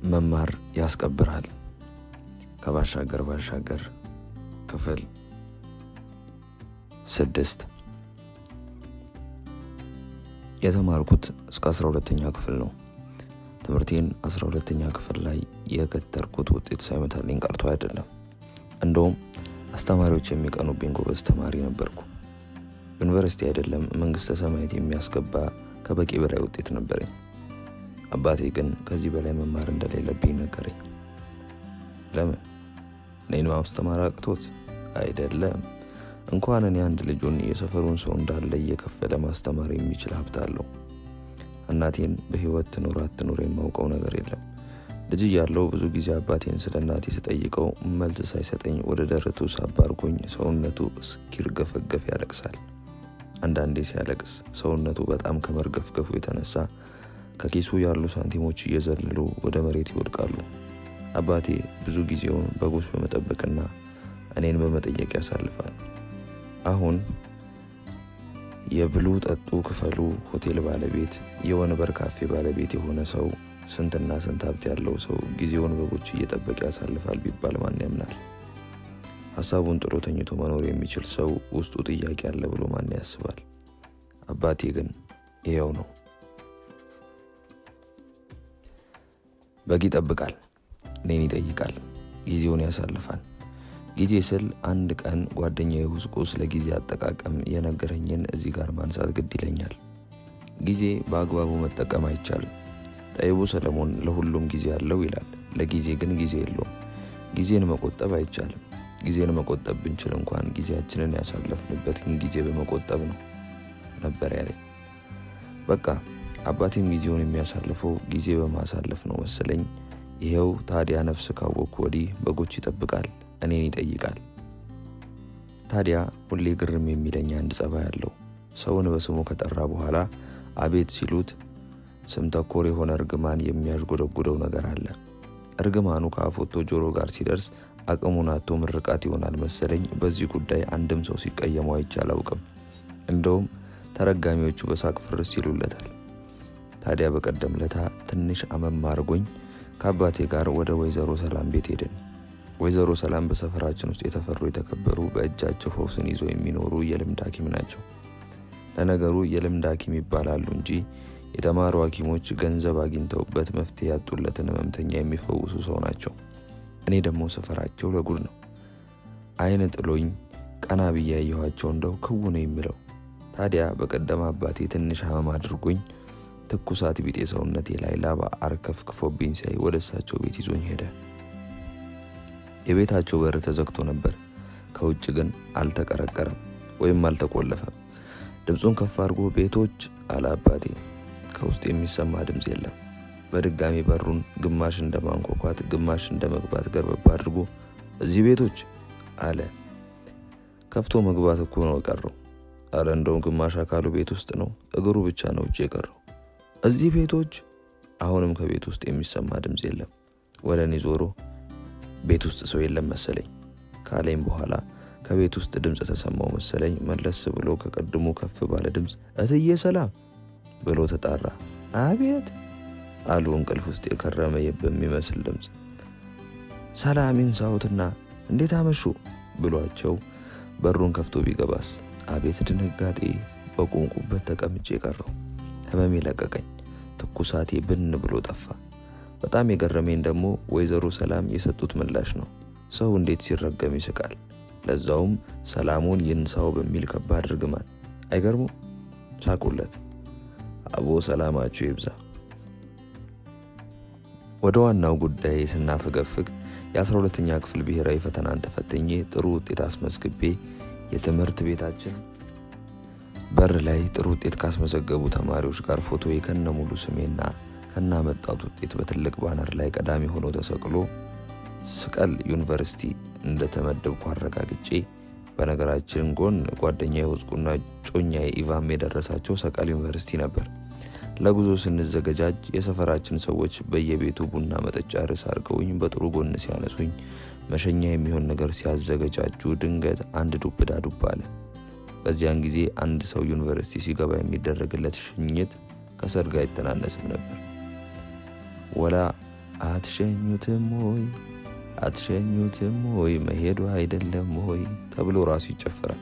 መማር ያስቀብራል። ከባሻገር ክፍል 6 የተማርኩት እስከ 12ኛ ክፍል ነው። ትምህርቴን 12ኛ ክፍል ላይ የገጠርኩት ውጤት ሳይመታልኝ ቀርቶ አይደለም። እንደውም አስተማሪዎች የሚቀኑብኝ ጎበዝ ተማሪ ነበርኩ። ዩኒቨርሲቲ አይደለም መንግስተ ሰማያት የሚያስገባ ከበቂ በላይ ውጤት ነበረኝ። አባቴ ግን ከዚህ በላይ መማር እንደሌለብኝ ነገረኝ። ለምን? እኔን ማስተማር አቅቶት አይደለም። እንኳን እኔ አንድ ልጁን የሰፈሩን ሰው እንዳለ እየከፈለ ማስተማር የሚችል ሀብት አለው። እናቴን በህይወት ትኑር አትኑር የማውቀው ነገር የለም። ልጅ እያለሁ ብዙ ጊዜ አባቴን ስለ እናቴ ስጠይቀው መልስ ሳይሰጠኝ ወደ ደረቱ ሳባርኩኝ ሰውነቱ እስኪርገፈገፍ ያለቅሳል። አንዳንዴ ሲያለቅስ ሰውነቱ በጣም ከመርገፍገፉ የተነሳ ከኪሱ ያሉ ሳንቲሞች እየዘለሉ ወደ መሬት ይወድቃሉ። አባቴ ብዙ ጊዜውን በጎች በመጠበቅና እኔን በመጠየቅ ያሳልፋል። አሁን የብሉ ጠጡ ክፈሉ ሆቴል ባለቤት፣ የወንበር ካፌ ባለቤት የሆነ ሰው፣ ስንትና ስንት ሀብት ያለው ሰው ጊዜውን በጎች እየጠበቀ ያሳልፋል ቢባል ማን ያምናል? ሀሳቡን ጥሎ ተኝቶ መኖር የሚችል ሰው ውስጡ ጥያቄ አለ ብሎ ማን ያስባል? አባቴ ግን ይሄው ነው። በግ ይጠብቃል፣ እኔን ይጠይቃል፣ ጊዜውን ያሳልፋል። ጊዜ ስል አንድ ቀን ጓደኛዬ ውስቁ ስለ ጊዜ አጠቃቀም የነገረኝን እዚህ ጋር ማንሳት ግድ ይለኛል። ጊዜ በአግባቡ መጠቀም አይቻልም። ጠቢቡ ሰለሞን ለሁሉም ጊዜ አለው ይላል፣ ለጊዜ ግን ጊዜ የለውም። ጊዜን መቆጠብ አይቻልም። ጊዜን መቆጠብ ብንችል እንኳን ጊዜያችንን ያሳለፍንበትን ጊዜ በመቆጠብ ነው ነበር ያለኝ። በቃ አባቴም ጊዜውን የሚያሳልፈው ጊዜ በማሳለፍ ነው መሰለኝ። ይሄው ታዲያ ነፍስ ካወቅኩ ወዲህ በጎች ይጠብቃል፣ እኔን ይጠይቃል። ታዲያ ሁሌ ግርም የሚለኝ አንድ ጸባይ አለው። ሰውን በስሙ ከጠራ በኋላ አቤት ሲሉት ስም ተኮር የሆነ እርግማን የሚያዥጎደጉደው ነገር አለ። እርግማኑ ከአፍ ወጥቶ ጆሮ ጋር ሲደርስ አቅሙን አጥቶ ምርቃት ይሆናል መሰለኝ። በዚህ ጉዳይ አንድም ሰው ሲቀየመው አይቼ አላውቅም። እንደውም ተረጋሚዎቹ በሳቅ ፍርስ ይሉለታል። ታዲያ በቀደም ለታ ትንሽ አመም አድርጎኝ ከአባቴ ጋር ወደ ወይዘሮ ሰላም ቤት ሄድን። ወይዘሮ ሰላም በሰፈራችን ውስጥ የተፈሩ የተከበሩ በእጃቸው ፈውስን ይዞ የሚኖሩ የልምድ ሐኪም ናቸው። ለነገሩ የልምድ ሐኪም ይባላሉ እንጂ የተማሩ ሐኪሞች ገንዘብ አግኝተውበት መፍትሄ ያጡለትን ህመምተኛ የሚፈውሱ ሰው ናቸው። እኔ ደግሞ ሰፈራቸው ለጉድ ነው። አይን ጥሎኝ ቀና ብዬ ያየኋቸው እንደው ክው ነው የሚለው። ታዲያ በቀደም አባቴ ትንሽ ህመም አድርጎኝ ትኩሳት ቢጤ ሰውነቴ ላይ ላባ አርከፍክፎብኝ ሲያይ ወደ እሳቸው ቤት ይዞኝ ሄደ። የቤታቸው በር ተዘግቶ ነበር። ከውጭ ግን አልተቀረቀረም ወይም አልተቆለፈም። ድምፁን ከፍ አድርጎ ቤቶች አለ አባቴ። ከውስጥ የሚሰማ ድምፅ የለም። በድጋሚ በሩን ግማሽ እንደማንኳኳት ግማሽ እንደመግባት ገርበብ አድርጎ እዚህ ቤቶች አለ። ከፍቶ መግባት እኮ ነው የቀረው። አረ እንደውም ግማሽ አካሉ ቤት ውስጥ ነው፣ እግሩ ብቻ ነው ውጭ የቀረው። እዚህ ቤቶች። አሁንም ከቤት ውስጥ የሚሰማ ድምፅ የለም። ወደ እኔ ዞሮ ቤት ውስጥ ሰው የለም መሰለኝ ካለኝ በኋላ ከቤት ውስጥ ድምፅ ተሰማው መሰለኝ። መለስ ብሎ ከቀድሞ ከፍ ባለ ድምፅ እትዬ ሰላም ብሎ ተጣራ። አቤት አሉ እንቅልፍ ውስጥ የከረመ በሚመስል ድምፅ። ሰላሚን ሳውትና እንዴት አመሹ ብሏቸው በሩን ከፍቶ ቢገባስ አቤት ድንጋጤ። በቆንቁበት ተቀምጬ ቀረው። ህመሜ ለቀቀኝ። ትኩሳቴ ብን ብሎ ጠፋ። በጣም የገረመኝ ደግሞ ወይዘሮ ሰላም የሰጡት ምላሽ ነው። ሰው እንዴት ሲረገም ይስቃል፣ ለዛውም ሰላሙን ይንሳው በሚል ከባድ እርግማን። አይገርሙ? ሳቁለት። አቦ ሰላማችሁ ይብዛ። ወደ ዋናው ጉዳይ ስናፈገፍግ የ12ኛ ክፍል ብሔራዊ ፈተናን ተፈትኜ ጥሩ ውጤት አስመዝግቤ የትምህርት ቤታችን በር ላይ ጥሩ ውጤት ካስመዘገቡ ተማሪዎች ጋር ፎቶዬ ከነ ሙሉ ስሜና ከናመጣሁት ውጤት በትልቅ ባነር ላይ ቀዳሚ ሆኖ ተሰቅሎ ስቀል ዩኒቨርሲቲ እንደተመደብኩ አረጋግጬ፣ በነገራችን ጎን ጓደኛዬ ወዝቁና ጮኛዬ ኢቫም የደረሳቸው ሰቀል ዩኒቨርሲቲ ነበር። ለጉዞ ስንዘገጃጅ የሰፈራችን ሰዎች በየቤቱ ቡና መጠጫ ርዕስ አድርገውኝ በጥሩ ጎን ሲያነሱኝ፣ መሸኛ የሚሆን ነገር ሲያዘገጃጁ ድንገት አንድ ዱብዳ ዱብ አለ። በዚያን ጊዜ አንድ ሰው ዩኒቨርሲቲ ሲገባ የሚደረግለት ሽኝት ከሰርግ አይተናነስም ነበር። ወላ አትሸኙትም ሆይ መሄዱ አይደለም ሆይ ተብሎ ራሱ ይጨፈራል።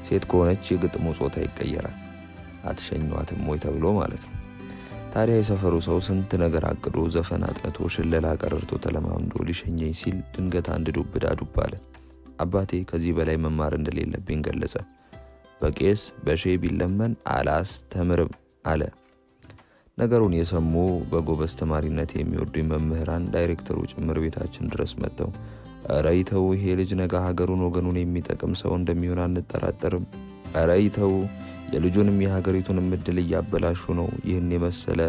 ሴት ከሆነች የግጥሙ ጾታ ይቀየራል። አትሸኟትም ሆይ ተብሎ ማለት ነው። ታዲያ የሰፈሩ ሰው ስንት ነገር አቅዶ ዘፈን አጥንቶ ሽለላ ቀረርቶ ተለማምዶ ሊሸኘኝ ሲል ድንገት አንድ ዱብዳ ዱብ አለ። አባቴ ከዚህ በላይ መማር እንደሌለብኝ ገለጸ። በቄስ በሼህ ቢለመን አላስተምርም አለ። ነገሩን የሰሙ በጎበዝ ተማሪነት የሚወዱኝ መምህራን ዳይሬክተሩ ጭምር ቤታችን ድረስ መጥተው ኧረ ይተው፣ ይሄ ልጅ ነገ ሀገሩን ወገኑን የሚጠቅም ሰው እንደሚሆን አንጠራጠርም። ኧረ ይተው፣ የልጁንም የሀገሪቱንም እድል እያበላሹ ነው፣ ይህን የመሰለ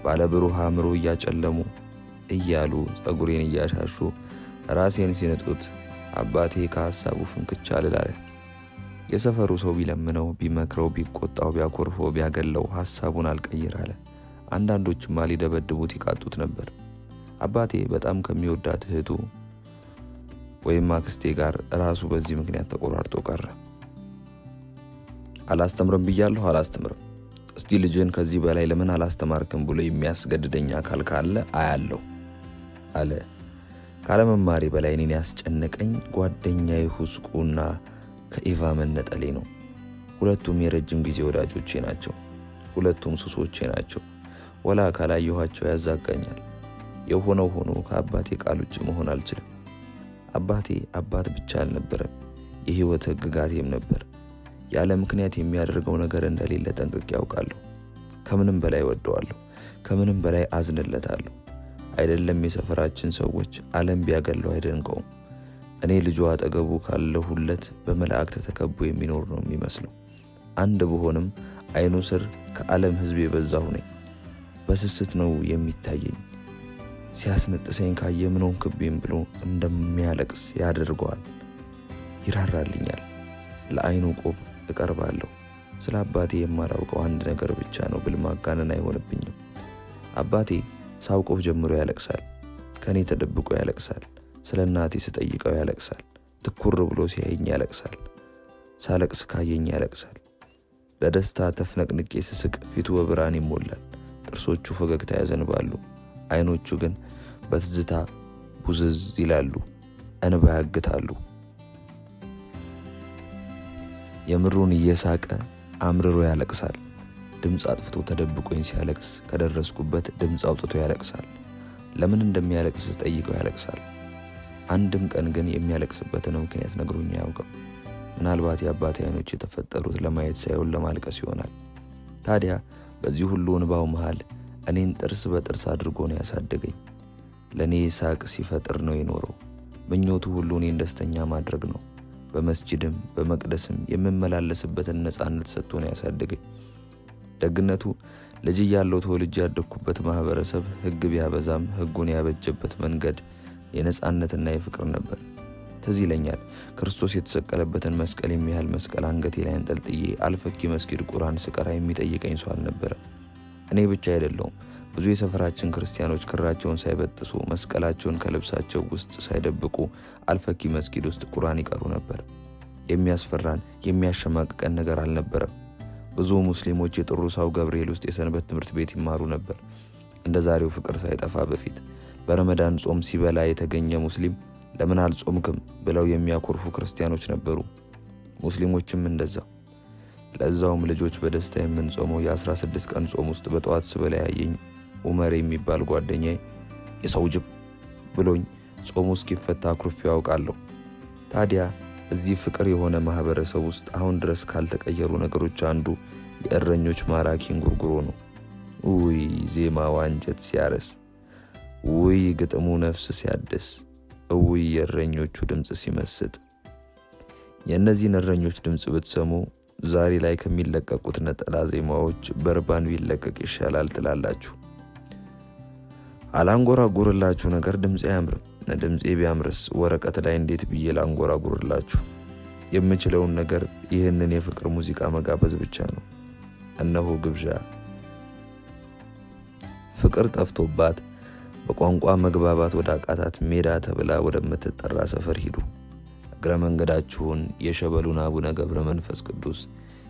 ባለብሩህ አእምሮ እያጨለሙ እያሉ ጸጉሬን እያሻሹ ራሴን ሲንጡት አባቴ ከሀሳቡ ፍንክች አልላለ። የሰፈሩ ሰው ቢለምነው ቢመክረው ቢቆጣው ቢያኮርፈው ቢያገለው ሀሳቡን አልቀይር አለ። አንዳንዶችማ ሊደበድቡት ይቃጡት ነበር። አባቴ በጣም ከሚወዳት እህቱ ወይም አክስቴ ጋር ራሱ በዚህ ምክንያት ተቆራርጦ ቀረ። አላስተምርም ብያለሁ፣ አላስተምርም። እስቲ ልጅን ከዚህ በላይ ለምን አላስተማርክም ብሎ የሚያስገድደኝ አካል ካለ አያለሁ አለ። ካለመማሬ በላይ እኔን ያስጨነቀኝ ጓደኛዬ ሁስቁና ከኢቫ መነጠሌ ነው። ሁለቱም የረጅም ጊዜ ወዳጆቼ ናቸው። ሁለቱም ሱሶቼ ናቸው። ወላ ካላየኋቸው ያዛጋኛል። የሆነው ሆኖ ከአባቴ ቃል ውጭ መሆን አልችልም። አባቴ አባት ብቻ አልነበረም፣ የህይወት ህግጋቴም ነበር። ያለ ምክንያት የሚያደርገው ነገር እንደሌለ ጠንቅቄ ያውቃለሁ። ከምንም በላይ ወደዋለሁ፣ ከምንም በላይ አዝንለታለሁ። አይደለም የሰፈራችን ሰዎች ዓለም ቢያገለው አይደንቀውም። እኔ ልጇ አጠገቡ ካለሁለት በመላእክት ተከቦ የሚኖር ነው የሚመስለው። አንድ ብሆንም አይኑ ስር ከዓለም ህዝብ የበዛሁ ነኝ። በስስት ነው የሚታየኝ። ሲያስነጥሰኝ ካየ ምን ሆንክብኝ ብሎ እንደሚያለቅስ ያደርገዋል። ይራራልኛል። ለአይኑ ቆብ እቀርባለሁ። ስለ አባቴ የማላውቀው አንድ ነገር ብቻ ነው ብል ማጋነን አይሆንብኝም። አባቴ ሳውቀው ጀምሮ ያለቅሳል። ከኔ ተደብቆ ያለቅሳል። ስለ እናቴ ስጠይቀው ያለቅሳል። ትኩር ብሎ ሲያየኝ ያለቅሳል። ሳለቅስ ካየኝ ያለቅሳል። በደስታ ተፍነቅንቄ ስስቅ ፊቱ በብርሃን ይሞላል። ጥርሶቹ ፈገግታ ያዘንባሉ። አይኖቹ ግን በትዝታ ቡዝዝ ይላሉ፣ እንባ ያግታሉ። የምሩን እየሳቀ አምርሮ ያለቅሳል። ድምፅ አጥፍቶ ተደብቆኝ ሲያለቅስ ከደረስኩበት ድምፅ አውጥቶ ያለቅሳል። ለምን እንደሚያለቅስ ስጠይቀው ያለቅሳል። አንድም ቀን ግን የሚያለቅስበትን ምክንያት ነግሮኝ አያውቅም። ምናልባት የአባቴ አይኖች የተፈጠሩት ለማየት ሳይሆን ለማልቀስ ይሆናል። ታዲያ በዚህ ሁሉ እንባው መሃል እኔን ጥርስ በጥርስ አድርጎ ነው ያሳደገኝ። ለእኔ ሳቅ ሲፈጥር ነው የኖረው። ምኞቱ ሁሉ እኔን ደስተኛ ማድረግ ነው። በመስጂድም በመቅደስም የምመላለስበትን ነፃነት ሰጥቶ ነው ያሳደገኝ። ደግነቱ ልጅ እያለሁ ተወልጄ ያደግኩበት ማህበረሰብ ህግ ቢያበዛም ህጉን ያበጀበት መንገድ የነፃነትና የፍቅር ነበር። ትዝ ይለኛል ክርስቶስ የተሰቀለበትን መስቀል የሚያህል መስቀል አንገቴ ላይ አንጠልጥዬ አልፈኪ መስጊድ ቁርአን ስቀራ የሚጠይቀኝ ሰው አልነበረ። እኔ ብቻ አይደለሁም። ብዙ የሰፈራችን ክርስቲያኖች ክራቸውን ሳይበጥሱ መስቀላቸውን ከልብሳቸው ውስጥ ሳይደብቁ አልፈኪ መስጊድ ውስጥ ቁርአን ይቀሩ ነበር። የሚያስፈራን የሚያሸማቅቀን ነገር አልነበረም። ብዙ ሙስሊሞች የጥሩ ሰው ገብርኤል ውስጥ የሰንበት ትምህርት ቤት ይማሩ ነበር። እንደ ዛሬው ፍቅር ሳይጠፋ በፊት በረመዳን ጾም ሲበላ የተገኘ ሙስሊም ለምን አልጾምክም ብለው የሚያኮርፉ ክርስቲያኖች ነበሩ። ሙስሊሞችም እንደዛው። ለዛውም ልጆች በደስታ የምንጾመው የ16 ቀን ጾም ውስጥ በጠዋት ስበላ ያየኝ ኡመር የሚባል ጓደኛዬ የሰው ጅብ ብሎኝ ጾሙ እስኪፈታ አኩርፌው ያውቃለሁ። ታዲያ እዚህ ፍቅር የሆነ ማህበረሰብ ውስጥ አሁን ድረስ ካልተቀየሩ ነገሮች አንዱ የእረኞች ማራኪ እንጉርጉሮ ነው። ውይ ዜማው አንጀት ሲያረስ፣ ውይ ግጥሙ ነፍስ ሲያድስ፣ ውይ የእረኞቹ ድምፅ ሲመስጥ። የእነዚህን እረኞች ድምፅ ብትሰሙ ዛሬ ላይ ከሚለቀቁት ነጠላ ዜማዎች በርባን ቢለቀቅ ይሻላል ትላላችሁ። አላንጎራጉርላችሁ ነገር ድምፄ አያምርም። ድምፄ ቢያምርስ ወረቀት ላይ እንዴት ብዬ ላንጎራጉርላችሁ? የምችለውን ነገር ይህንን የፍቅር ሙዚቃ መጋበዝ ብቻ ነው። እነሆ ግብዣ። ፍቅር ጠፍቶባት በቋንቋ መግባባት ወደ አቃታት ሜዳ ተብላ ወደምትጠራ ሰፈር ሂዱ። እግረ መንገዳችሁን የሸበሉን አቡነ ገብረ መንፈስ ቅዱስ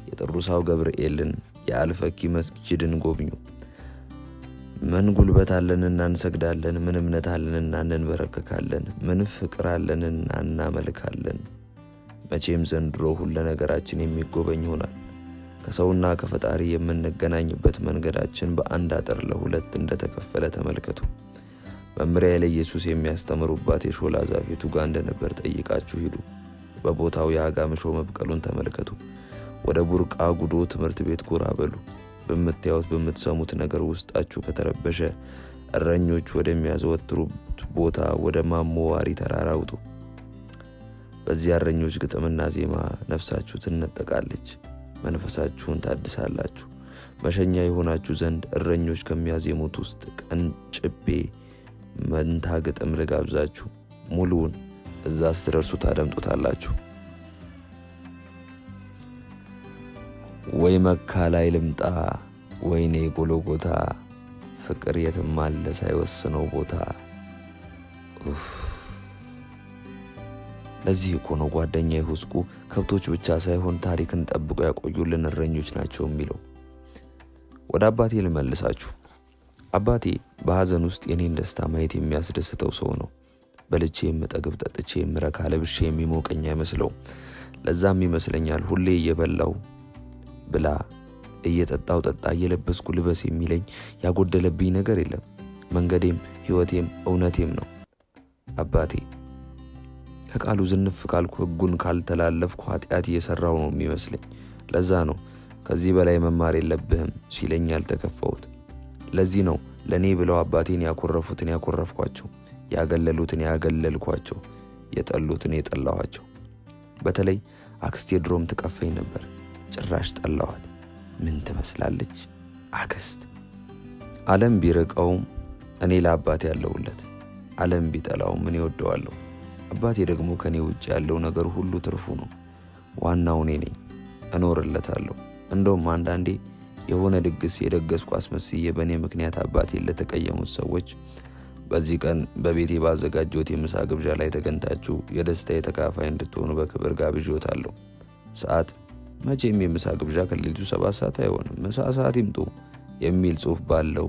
የጥሩሳው ገብርኤልን የአልፈኪ መስጊድን ጎብኙ። ምን ጉልበት አለንና እንሰግዳለን? ምን እምነት አለንና እንበረከካለን? ምን ፍቅር አለንና እናመልካለን? መቼም ዘንድሮ ሁሉ ነገራችን የሚጎበኝ ይሆናል። ከሰውና ከፈጣሪ የምንገናኝበት መንገዳችን በአንድ አጥር ለሁለት እንደተከፈለ ተመልከቱ። መምሪያ ለኢየሱስ የሚያስተምሩባት የሾላ ዛፍ የቱ ጋር እንደነበር ጠይቃችሁ ሂዱ። በቦታው የአጋምሾ መብቀሉን ተመልከቱ። ወደ ቡርቃ ጉዶ ትምህርት ቤት ጎራ በሉ። በምታዩት በምትሰሙት ነገር ውስጣችሁ ከተረበሸ እረኞች ወደሚያዘወትሩት ቦታ ወደ ማሞ ዋሪ ተራራ ውጡ። በዚያ እረኞች ግጥምና ዜማ ነፍሳችሁ ትነጠቃለች፣ መንፈሳችሁን ታድሳላችሁ። መሸኛ የሆናችሁ ዘንድ እረኞች ከሚያዜሙት ውስጥ ቀንጭቤ መንታ ግጥም ልጋብዛችሁ። ሙሉውን እዛ ስትደርሱ ታደምጡታላችሁ። ወይ መካ ላይ ልምጣ ወይኔ ጎሎጎታ፣ ፍቅር የትም አለ ሳይወስነው ቦታ። ለዚህ እኮ ነው ጓደኛዬ ሁስቁ ከብቶች ብቻ ሳይሆን ታሪክን ጠብቆ ያቆዩልን እረኞች ናቸው የሚለው። ወደ አባቴ ልመልሳችሁ። አባቴ በሐዘን ውስጥ የኔን ደስታ ማየት የሚያስደስተው ሰው ነው። በልቼ የምጠግብ ጠጥቼ የምረካ ለብሼ የሚሞቀኝ አይመስለው። ለዛም ይመስለኛል ሁሌ እየበላው ብላ እየጠጣው ጠጣ እየለበስኩ ልበስ የሚለኝ ያጎደለብኝ ነገር የለም። መንገዴም ሕይወቴም እውነቴም ነው። አባቴ ከቃሉ ዝንፍ ካልኩ ሕጉን ካልተላለፍኩ ኃጢአት እየሰራው ነው የሚመስለኝ። ለዛ ነው ከዚህ በላይ መማር የለብህም ሲለኝ ያልተከፋሁት። ለዚህ ነው ለኔ ብለው አባቴን ያኮረፉትን ያኮረፍኳቸው፣ ያገለሉትን ያገለልኳቸው፣ የጠሉትን የጠላኋቸው። በተለይ አክስቴ ድሮም ትቀፈኝ ነበር። ጭራሽ ጠላኋት። ምን ትመስላለች አክስት። ዓለም ቢርቀውም እኔ ለአባቴ ያለውለት፣ ዓለም ቢጠላውም እኔ ወደዋለሁ። አባቴ ደግሞ ከኔ ውጭ ያለው ነገር ሁሉ ትርፉ ነው። ዋናው እኔ ነኝ፣ እኖርለታለሁ። እንደውም አንዳንዴ የሆነ ድግስ የደገስኩ አስመስዬ በእኔ ምክንያት አባቴን ለተቀየሙት ሰዎች በዚህ ቀን በቤቴ ባዘጋጀሁት የምሳ ግብዣ ላይ ተገኝታችሁ የደስታ የተካፋይ እንድትሆኑ በክብር ጋብዤዎታለሁ። ሰዓት መቼም የምሳ ግብዣ ከሌሊቱ 7 ሰዓት አይሆንም፣ ምሳ ሰዓት ይምጡ የሚል ጽሑፍ ባለው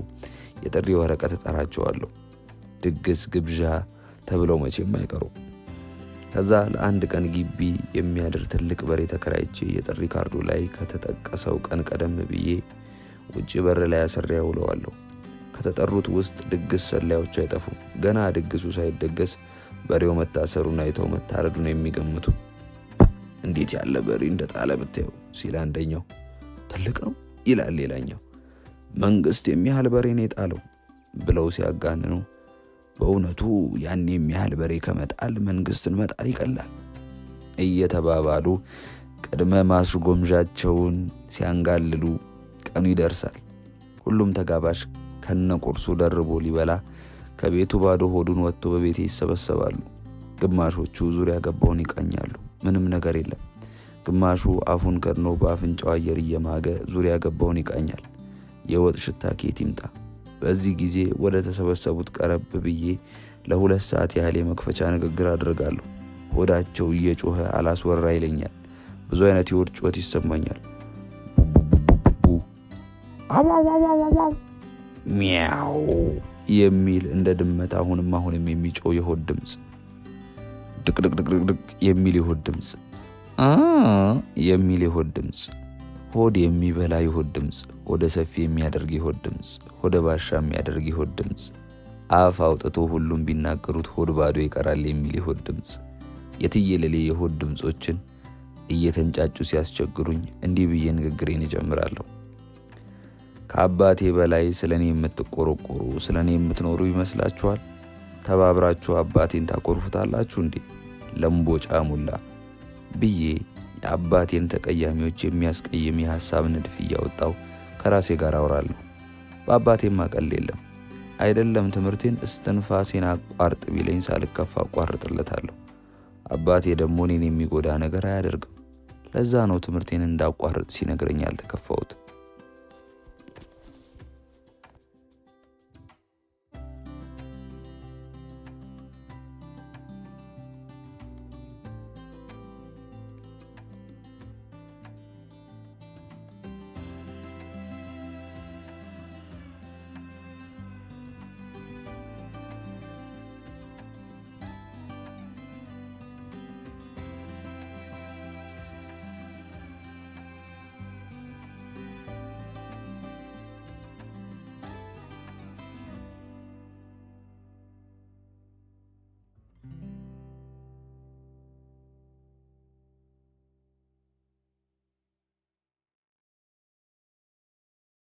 የጥሪ ወረቀት እጠራቸዋለሁ። ድግስ ግብዣ ተብለው መቼም አይቀሩ። ከዛ ለአንድ ቀን ግቢ የሚያድር ትልቅ በሬ ተከራይቼ የጥሪ ካርዱ ላይ ከተጠቀሰው ቀን ቀደም ብዬ ውጪ በር ላይ አስሬ አውለዋለሁ። ከተጠሩት ውስጥ ድግስ ሰላዮች አይጠፉም። ገና ድግሱ ሳይደገስ በሬው መታሰሩን አይተው መታረዱን የሚገምቱ። እንዴት ያለ በሬ እንደጣለ ብታዩ ሲል አንደኛው። ትልቅ ነው ይላል ሌላኛው። መንግስት የሚያህል በሬ ነው የጣለው ብለው ሲያጋንኑ፣ በእውነቱ ያን የሚያህል በሬ ከመጣል መንግስትን መጣል ይቀላል እየተባባሉ ቅድመ ማስጎምዣቸውን ሲያንጋልሉ ቀኑ ይደርሳል። ሁሉም ተጋባዥ ከነቁርሱ ደርቦ ሊበላ ከቤቱ ባዶ ሆዱን ወጥቶ በቤቴ ይሰበሰባሉ። ግማሾቹ ዙሪያ ገባውን ይቃኛሉ። ምንም ነገር የለም። ግማሹ አፉን ከድኖ በአፍንጫው አየር እየማገ ዙሪያ ገባውን ይቃኛል። የወጥ ሽታ ኬት ይምጣ። በዚህ ጊዜ ወደ ተሰበሰቡት ቀረብ ብዬ ለ2 ሰዓት ያህል የመክፈቻ ንግግር አድርጋለሁ። ሆዳቸው እየጮኸ አላስወራ ይለኛል። ብዙ አይነት የሆድ ጩኸት ይሰማኛል። ሚያው የሚል እንደ ድመት አሁንም የሚጮህ የሆድ ድምፅ፣ ድቅድቅድቅድቅ የሚል የሆድ ድምፅ፣ የሚል የሆድ ድምፅ፣ ሆድ የሚበላ የሆድ ድምፅ፣ ሆደ ሰፊ የሚያደርግ የሆድ ድምፅ፣ ሆደ ባሻ የሚያደርግ የሆድ ድምፅ፣ አፍ አውጥቶ ሁሉም ቢናገሩት ሆድ ባዶ ይቀራል የሚል የሆድ ድምፅ። የትየለሌ የሆድ ድምፆችን እየተንጫጩ ሲያስቸግሩኝ እንዲህ ብዬ ንግግሬን እጀምራለሁ። ከአባቴ በላይ ስለኔ የምትቆረቆሩ ስለኔ የምትኖሩ ይመስላችኋል? ተባብራችሁ አባቴን ታቆርፉታላችሁ እንዴ? ለምቦጫ ሙላ ብዬ የአባቴን ተቀያሚዎች የሚያስቀይም የሐሳብ ንድፍ እያወጣው ከራሴ ጋር አወራለሁ። በአባቴም አቀል የለም። አይደለም ትምህርቴን እስትንፋሴን አቋርጥ ቢለኝ ሳልከፋ አቋርጥለታለሁ። አባቴ ደግሞ እኔን የሚጎዳ ነገር አያደርግም። ለዛ ነው ትምህርቴን እንዳቋርጥ ሲነግረኝ ያልተከፋሁት።